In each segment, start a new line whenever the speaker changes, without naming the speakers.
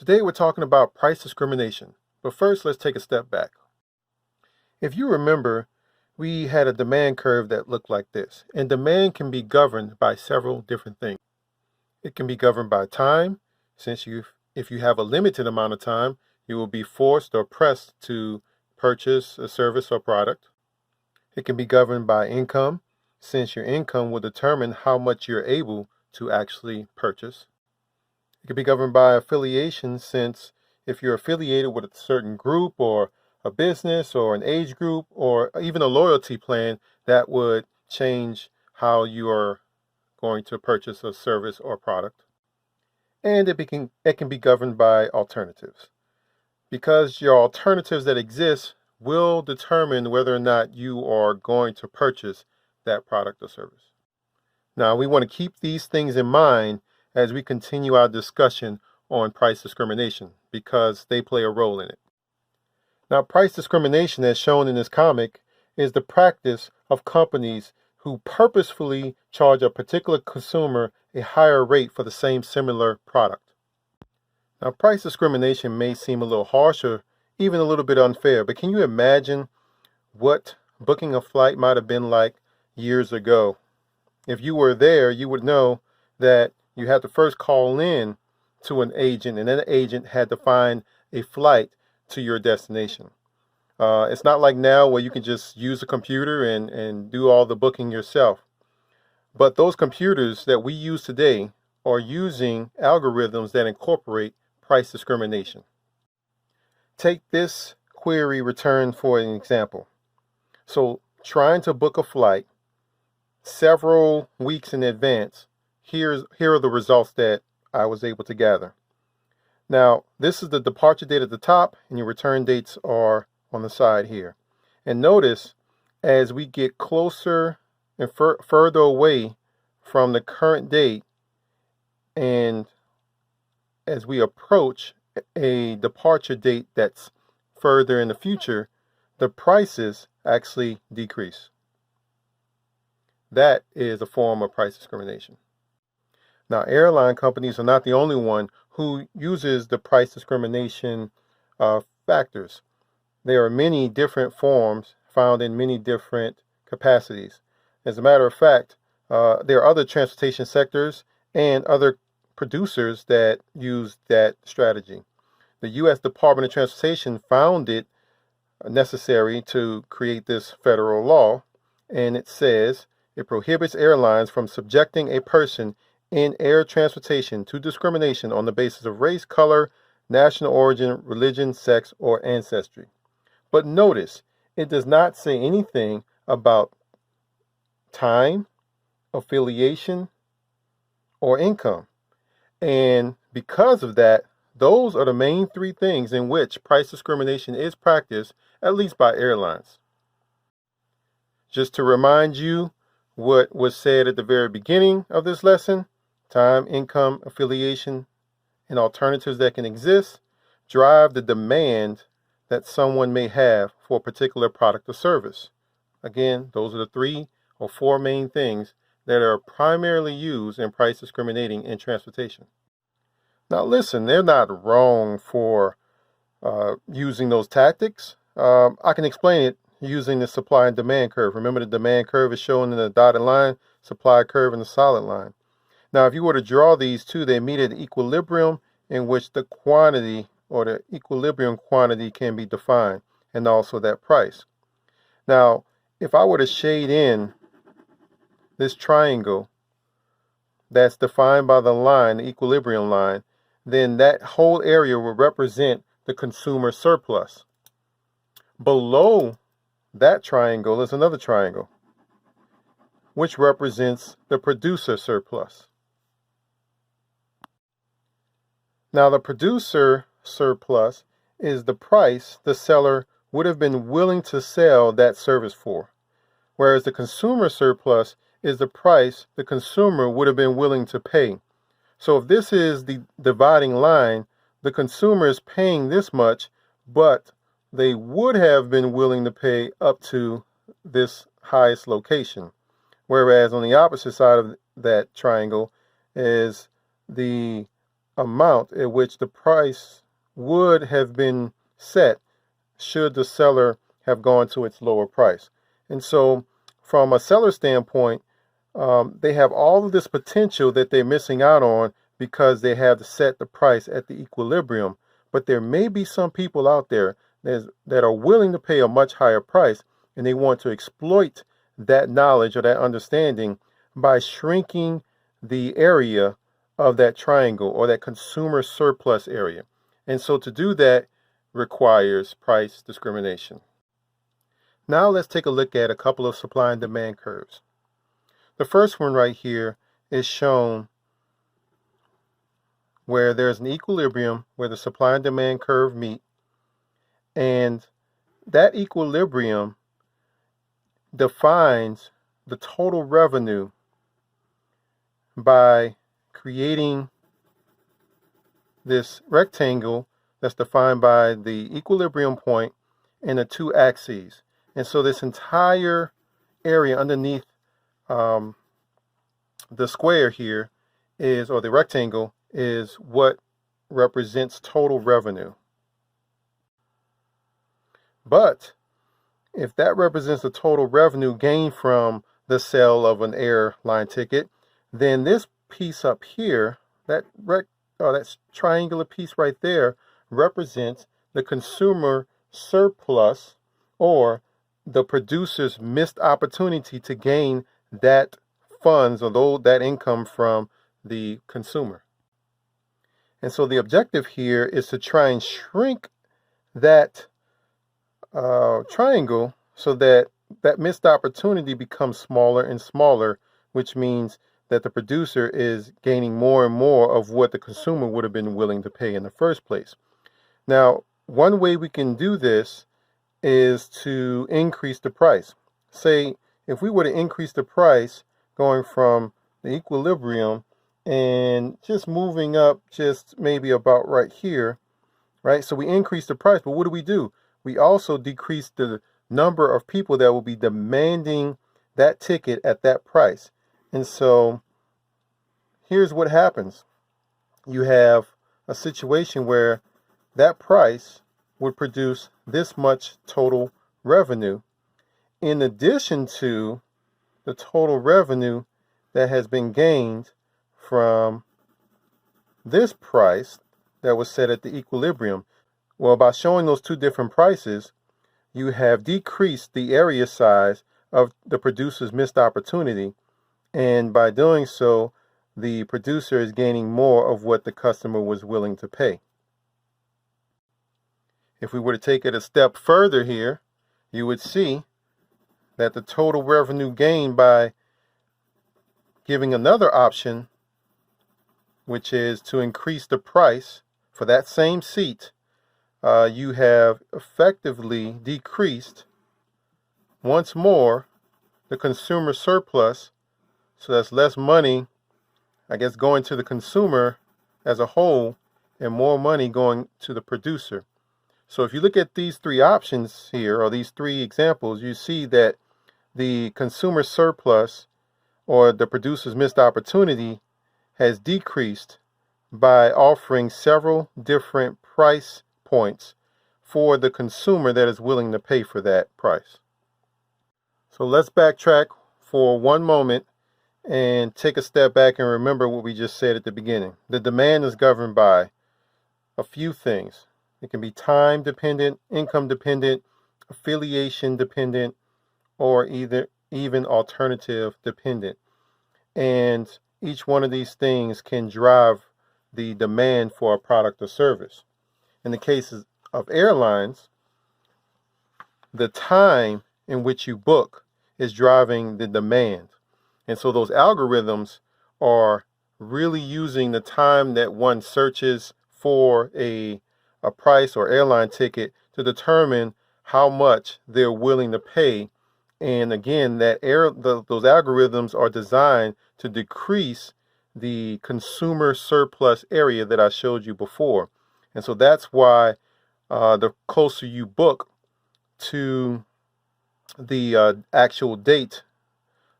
Today we're talking about price discrimination, but first let's take a step back. If you remember, we had a demand curve that looked like this, and demand can be governed by several different things. It can be governed by time, since if you have a limited amount of time, you will be forced or pressed to purchase a service or product. It can be governed by income, since your income will determine how much you're able to actually purchase. It can be governed by affiliation, since if you're affiliated with a certain group or a business or an age group or even a loyalty plan, that would change how you are going to purchase a service or product. And it can be governed by alternatives, because your alternatives that exist will determine whether or not you are going to purchase that product or service. Now, we want to keep these things in mind as we continue our discussion on price discrimination, because they play a role in it. Now, price discrimination, as shown in this comic, is the practice of companies who purposefully charge a particular consumer a higher rate for the same similar product. Now, price discrimination may seem a little harsh or even a little bit unfair, but can you imagine what booking a flight might have been like years ago? If you were there, you would know that you had to first call in to an agent, and then the agent had to find a flight to your destination. It's not like now where you can just use a computer and do all the booking yourself. But those computers that we use today are using algorithms that incorporate price discrimination. Take this query return for an example. So trying to book a flight several weeks in advance, here are the results that I was able to gather. Now, this is the departure date at the top, and your return dates are on the side here. And notice, as we get closer and further away from the current date, and as we approach a departure date that's further in the future, the prices actually decrease. That is a form of price discrimination. Now, airline companies are not the only one who uses the price discrimination factors. There are many different forms found in many different capacities. As a matter of fact, there are other transportation sectors and other producers that use that strategy. The U.S. Department of Transportation found it necessary to create this federal law, and it says it prohibits airlines from subjecting a person in air transportation to discrimination on the basis of race, color, national origin, religion, sex, or ancestry. But notice, it does not say anything about time, affiliation, or income. And because of that, those are the main three things in which price discrimination is practiced, at least by airlines. Just to remind you what was said at the very beginning of this lesson, time, income, affiliation, and alternatives that can exist drive the demand that someone may have for a particular product or service. Again, those are the 3 or 4 main things that are primarily used in price discriminating in transportation. Now listen, they're not wrong for using those tactics. I can explain it using the supply and demand curve. Remember, the demand curve is shown in the dotted line, supply curve in the solid line. Now, if you were to draw these two, they meet at equilibrium, in which the quantity or the equilibrium quantity can be defined, and also that price. Now, if I were to shade in this triangle that's defined by the line, the equilibrium line, then that whole area will represent the consumer surplus. Below that triangle is another triangle, which represents the producer surplus. Now, the producer surplus is the price the seller would have been willing to sell that service for, whereas the consumer surplus is the price the consumer would have been willing to pay. So if this is the dividing line, the consumer is paying this much, but they would have been willing to pay up to this highest location. Whereas on the opposite side of that triangle is the amount at which the price would have been set should the seller have gone to its lower price. And so from a seller standpoint, they have all of this potential that they're missing out on because they have set the price at the equilibrium. But there may be some people out there that are willing to pay a much higher price, and they want to exploit that knowledge or that understanding by shrinking the area of that triangle or that consumer surplus area. And so to do that requires price discrimination. Now let's take a look at a couple of supply and demand curves. The first one right here is shown where there's an equilibrium where the supply and demand curve meet, and that equilibrium defines the total revenue by creating this rectangle that's defined by the equilibrium point and the two axes. And so this entire area underneath the square here is, or the rectangle, is what represents total revenue. But if that represents the total revenue gained from the sale of an airline ticket, then this piece up here, that triangular piece right there, represents the consumer surplus, or the producer's missed opportunity to gain that funds or that income from the consumer. And so the objective here is to try and shrink that triangle so that that missed opportunity becomes smaller and smaller, which means that the producer is gaining more and more of what the consumer would have been willing to pay in the first place. Now, one way we can do this is to increase the price. Say, if we were to increase the price going from the equilibrium and just moving up just maybe about right here, right? So we increase the price, but what do? We also decrease the number of people that will be demanding that ticket at that price. And so here's what happens. You have a situation where that price would produce this much total revenue, in addition to the total revenue that has been gained from this price that was set at the equilibrium. Well, by showing those two different prices, you have decreased the area size of the producer's missed opportunity, and by doing so, the producer is gaining more of what the customer was willing to pay. If we were to take it a step further here, you would see that the total revenue gained by giving another option, which is to increase the price for that same seat, you have effectively decreased once more the consumer surplus. So that's less money, I guess, going to the consumer as a whole and more money going to the producer. So if you look at these three options here, or these three examples, you see that the consumer surplus, or the producer's missed opportunity, has decreased by offering several different price points for the consumer that is willing to pay for that price. So let's backtrack for one moment and take a step back and remember what we just said at the beginning. The demand is governed by a few things. It can be time dependent, income dependent, affiliation dependent, or even alternative dependent. And each one of these things can drive the demand for a product or service. In the cases of airlines, the time in which you book is driving the demand. And so those algorithms are really using the time that one searches for a price or airline ticket to determine how much they're willing to pay. And again, those algorithms are designed to decrease the consumer surplus area that I showed you before. And so that's why the closer you book to the actual date,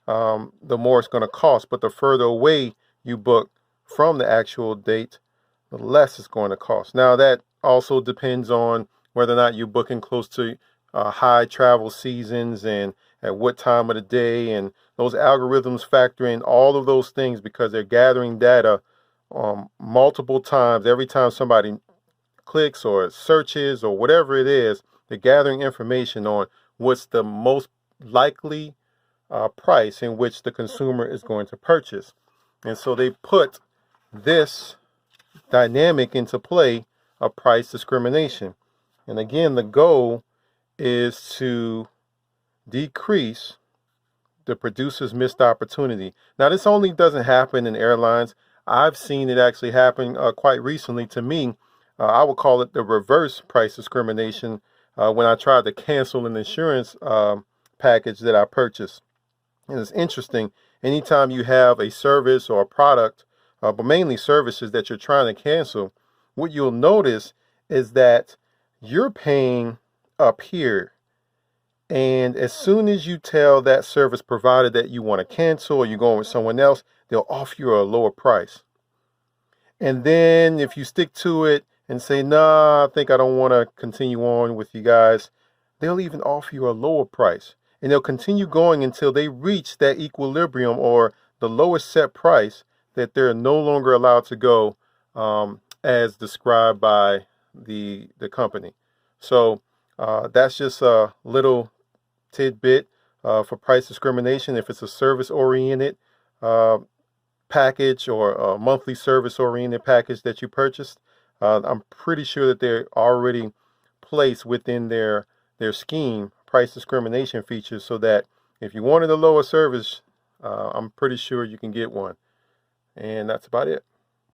the more it's going to cost. But the further away you book from the actual date, the less it's going to cost. Now, that also depends on whether or not you're booking close to high travel seasons and at what time of the day, and those algorithms factor in all of those things because they're gathering data multiple times. Every time somebody clicks or searches or whatever it is, they're gathering information on what's the most likely price in which the consumer is going to purchase. And so they put this dynamic into play of price discrimination. And again, the goal is to decrease the producer's missed opportunity. Now, this only doesn't happen in airlines. I've seen it actually happen quite recently to me. I would call it the reverse price discrimination when I tried to cancel an insurance package that I purchased. And it's interesting, anytime you have a service or a product, but mainly services that you're trying to cancel, what you'll notice is that you're paying up here. And as soon as you tell that service provider that you want to cancel or you're going with someone else, they'll offer you a lower price. And then if you stick to it and say, nah, I think I don't want to continue on with you guys, they'll even offer you a lower price. And they'll continue going until they reach that equilibrium or the lowest set price that they're no longer allowed to go as described by the company. So that's just a little tidbit for price discrimination. If it's a service-oriented package or a monthly service-oriented package that you purchased, I'm pretty sure that they're already placed within their scheme price discrimination features so that if you wanted a lower service, I'm pretty sure you can get one. And that's about it.